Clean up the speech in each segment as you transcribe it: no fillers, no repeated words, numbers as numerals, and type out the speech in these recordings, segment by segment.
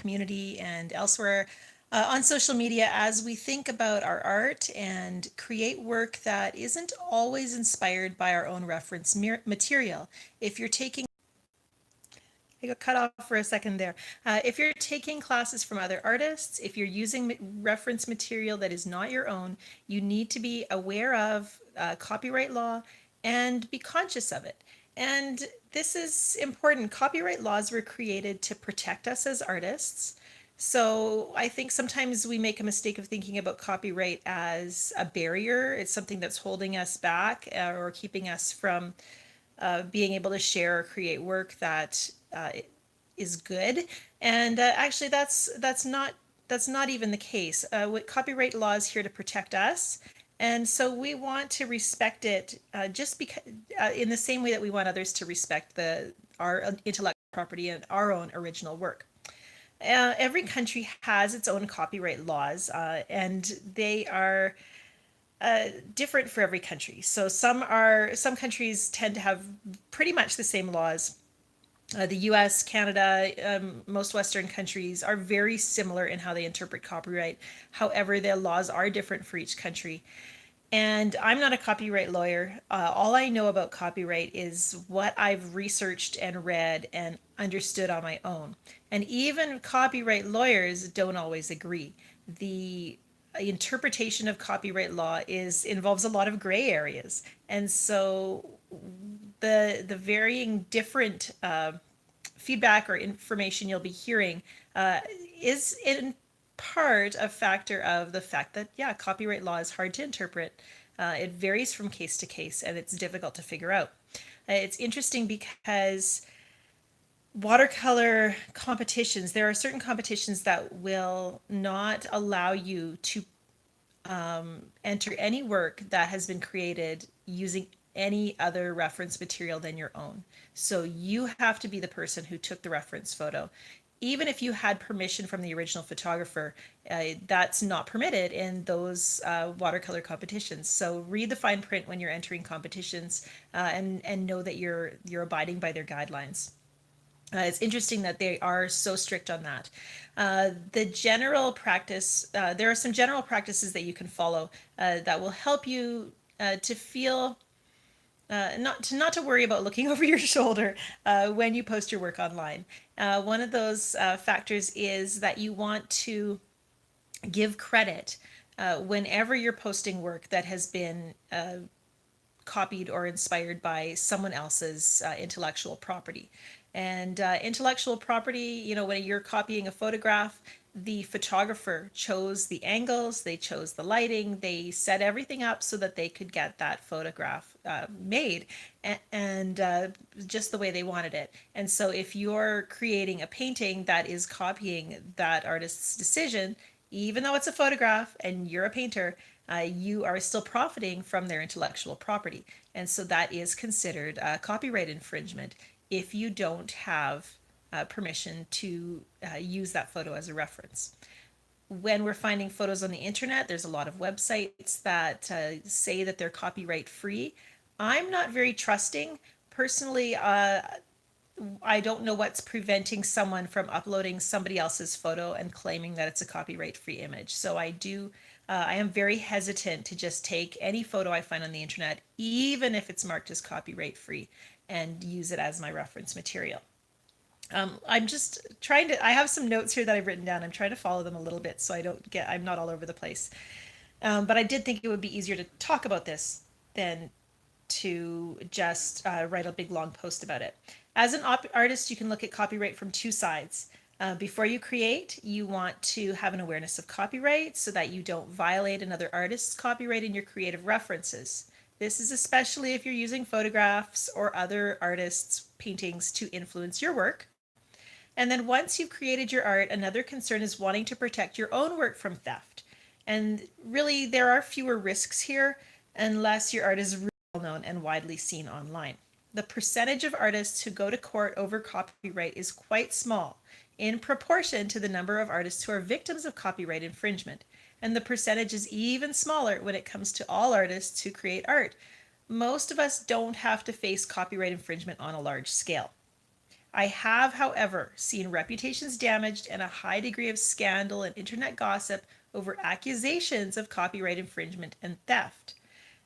community and elsewhere on social media as we think about our art and create work that isn't always inspired by our own reference material. If you're taking I got cut off for a second there. If you're taking classes from other artists, if you're using reference material that is not your own, you need to be aware of copyright law and be conscious of it. And this is important. Copyright laws were created to protect us as artists. So I think sometimes we make a mistake of thinking about copyright as a barrier. It's something that's holding us back or keeping us from being able to share or create work that is good. And actually, that's not even the case. What copyright law is here to protect us, and so we want to respect it just because, in the same way that we want others to respect the our intellectual property and our own original work. Every country has its own copyright laws, and they are different for every country. So some countries tend to have pretty much the same laws. The US, Canada, most Western countries are very similar in how they interpret copyright. However, their laws are different for each country. And I'm not a copyright lawyer. All I know about copyright is what I've researched and read and understood on my own. And even copyright lawyers don't always agree. The interpretation of copyright law involves a lot of gray areas. And so the varying different feedback or information you'll be hearing is in part a factor of the fact that, yeah, copyright law is hard to interpret. It varies from case to case and it's difficult to figure out. It's interesting because watercolor competitions, there are certain competitions that will not allow you to enter any work that has been created using any other reference material than your own. So you have to be the person who took the reference photo. Even if you had permission from the original photographer, that's not permitted in those watercolor competitions. So read the fine print when you're entering competitions and know that you're abiding by their guidelines. It's interesting that they are so strict on that. The general practice, there are some general practices that you can follow that will help you to feel not to worry about looking over your shoulder when you post your work online. One of those factors is that you want to give credit whenever you're posting work that has been copied or inspired by someone else's intellectual property. And intellectual property, when you're copying a photograph, the photographer chose the angles, they chose the lighting, they set everything up so that they could get that photograph made and just the way they wanted it. And so if you're creating a painting that is copying that artist's decision, even though it's a photograph and you're a painter, you are still profiting from their intellectual property. And so that is considered copyright infringement if you don't have permission to use that photo as a reference. When we're finding photos on the internet, there's a lot of websites that say that they're copyright free. I'm not very trusting. Personally, I don't know what's preventing someone from uploading somebody else's photo and claiming that it's a copyright free image. So I am very hesitant to just take any photo I find on the internet, even if it's marked as copyright free, and use it as my reference material. I'm just trying to, I have some notes here that I've written down. I'm trying to follow them a little bit so I'm not all over the place. But I did think it would be easier to talk about this than to just write a big long post about it. As an artist, you can look at copyright from two sides. Before you create, you want to have an awareness of copyright so that you don't violate another artist's copyright in your creative references. This is especially if you're using photographs or other artists' paintings to influence your work. And then once you've created your art, another concern is wanting to protect your own work from theft. And really, there are fewer risks here unless your art is really well known and widely seen online. The percentage of artists who go to court over copyright is quite small in proportion to the number of artists who are victims of copyright infringement. And the percentage is even smaller when it comes to all artists who create art. Most of us don't have to face copyright infringement on a large scale. I have, however, seen reputations damaged and a high degree of scandal and internet gossip over accusations of copyright infringement and theft.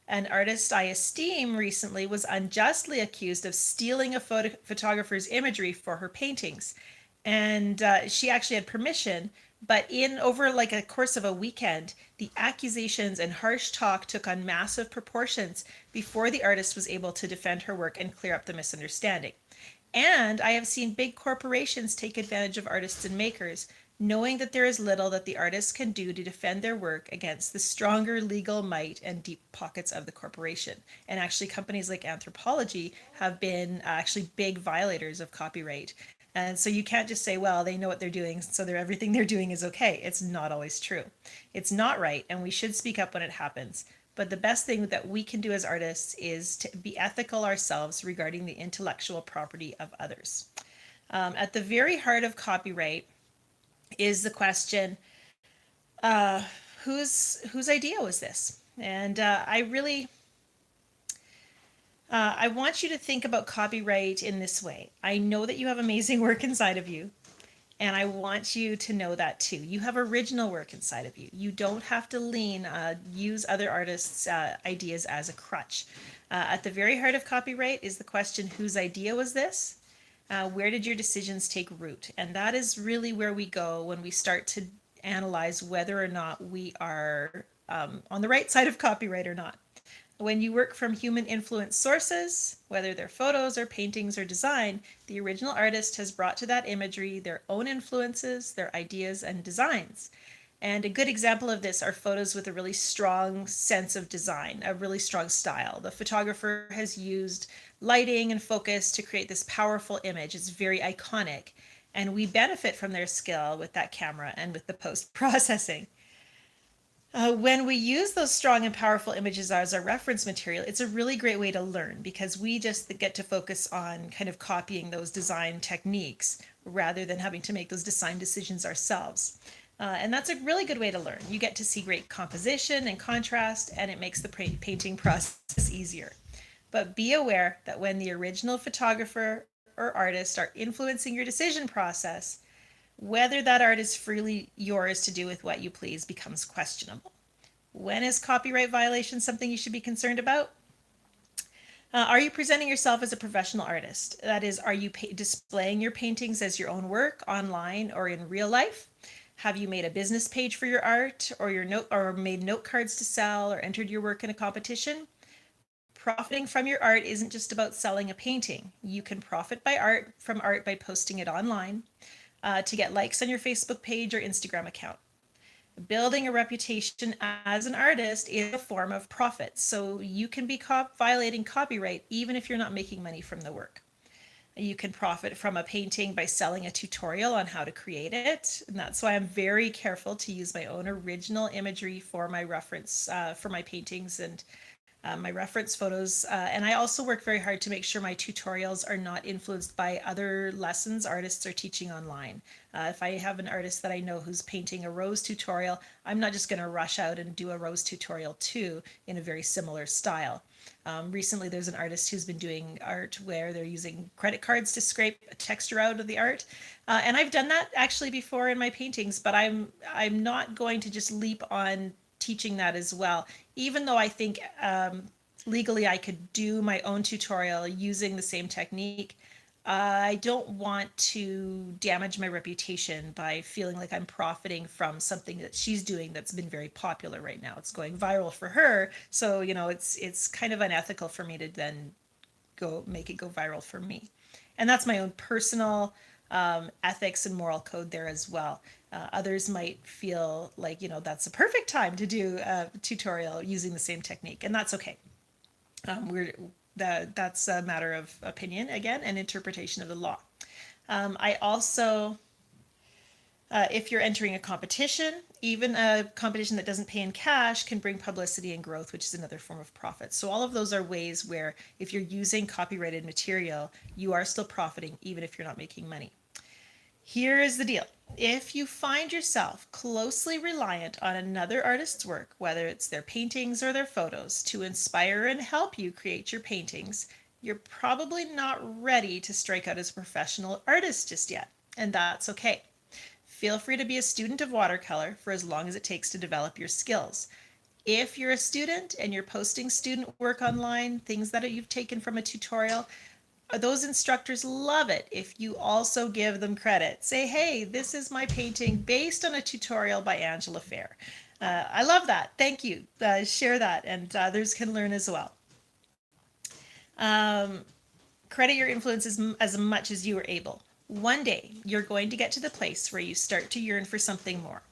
An artist I esteem recently was unjustly accused of stealing a photographer's imagery for her paintings. And she actually had permission, but in over like a course of a weekend, the accusations and harsh talk took on massive proportions before the artist was able to defend her work and clear up the misunderstanding. And I have seen big corporations take advantage of artists and makers, knowing that there is little that the artists can do to defend their work against the stronger legal might and deep pockets of the corporation. And actually, companies like Anthropologie have been actually big violators of copyright. And so you can't just say, well, they know what they're doing, so everything they're doing is okay. It's not always true. It's not right, and we should speak up when it happens. But the best thing that we can do as artists is to be ethical ourselves regarding the intellectual property of others. At the very heart of copyright is the question, whose idea was this? And I want you to think about copyright in this way. I know that you have amazing work inside of you, and I want you to know that too. You have original work inside of you. You don't have to use other artists' ideas as a crutch. At the very heart of copyright is the question, whose idea was this? Where did your decisions take root? And that is really where we go when we start to analyze whether or not we are on the right side of copyright or not. When you work from human influence sources, whether they're photos or paintings or design, the original artist has brought to that imagery their own influences, their ideas, and designs. And a good example of this are photos with a really strong sense of design, a really strong style. The photographer has used lighting and focus to create this powerful image. It's very iconic. And we benefit from their skill with that camera and with the post-processing. When we use those strong and powerful images as our reference material, it's a really great way to learn because we just get to focus on kind of copying those design techniques rather than having to make those design decisions ourselves. And that's a really good way to learn. You get to see great composition and contrast, and it makes the painting process easier. But be aware that when the original photographer or artist are influencing your decision process, whether that art is freely yours to do with what you please becomes questionable. When is copyright violation something you should be concerned about? Are you presenting yourself as a professional artist? That is, are you displaying your paintings as your own work online or in real life? Have you made a business page for your art or made note cards to sell or entered your work in a competition? Profiting from your art isn't just about selling a painting. You can profit from art by posting it online to get likes on your Facebook page or Instagram account. Building a reputation as an artist is a form of profit, so you can be violating copyright even if you're not making money from the work. You can profit from a painting by selling a tutorial on how to create it, and that's why I'm very careful to use my own original imagery for my reference for my paintings and my reference photos. And I also work very hard to make sure my tutorials are not influenced by other lessons artists are teaching online. If I have an artist that I know who's painting a rose tutorial, I'm not just going to rush out and do a rose tutorial too in a very similar style. Recently, there's an artist who's been doing art where they're using credit cards to scrape texture out of the art. And I've done that actually before in my paintings, but I'm not going to just leap on teaching that as well, even though I think legally I could do my own tutorial using the same technique. I don't want to damage my reputation by feeling like I'm profiting from something that she's doing that's been very popular right now. It's going viral for her, so it's kind of unethical for me to then go make it go viral for me. And that's my own personal ethics and moral code there as well. Others might feel like, that's the perfect time to do a tutorial using the same technique, and that's okay. That's a matter of opinion again and interpretation of the law. I also, if you're entering a competition, even a competition that doesn't pay in cash can bring publicity and growth, which is another form of profit. So all of those are ways where if you're using copyrighted material, you are still profiting even if you're not making money. Here is the deal. If you find yourself closely reliant on another artist's work, whether it's their paintings or their photos, to inspire and help you create your paintings, you're probably not ready to strike out as a professional artist just yet, and that's okay. Feel free to be a student of watercolor for as long as it takes to develop your skills. If you're a student and you're posting student work online, things that you've taken from a tutorial, those instructors love it if you also give them credit. Say, hey, this is my painting based on a tutorial by Angela Fair. I love that. Thank you. Share that, and others can learn as well. Um, Credit your influence as much as you are able. One day, you're going to get to the place where you start to yearn for something more.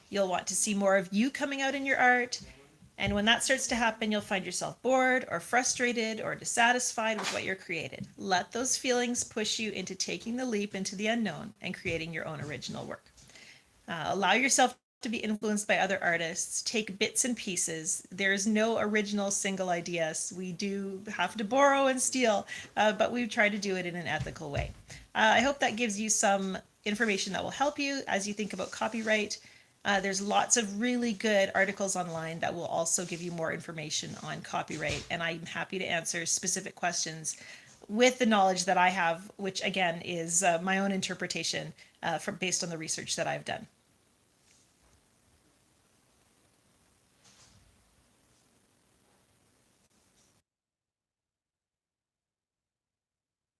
You'll want to see more of you coming out in your art. And when that starts to happen, you'll find yourself bored or frustrated or dissatisfied with what you're created. Let those feelings push you into taking the leap into the unknown and creating your own original work. Allow yourself to be influenced by other artists. Take bits and pieces. There's no original single ideas. We do have to borrow and steal, but we've tried to do it in an ethical way. I hope that gives you some information that will help you as you think about copyright. There's lots of really good articles online that will also give you more information on copyright, and I'm happy to answer specific questions with the knowledge that I have, which again is my own interpretation based on the research that I've done.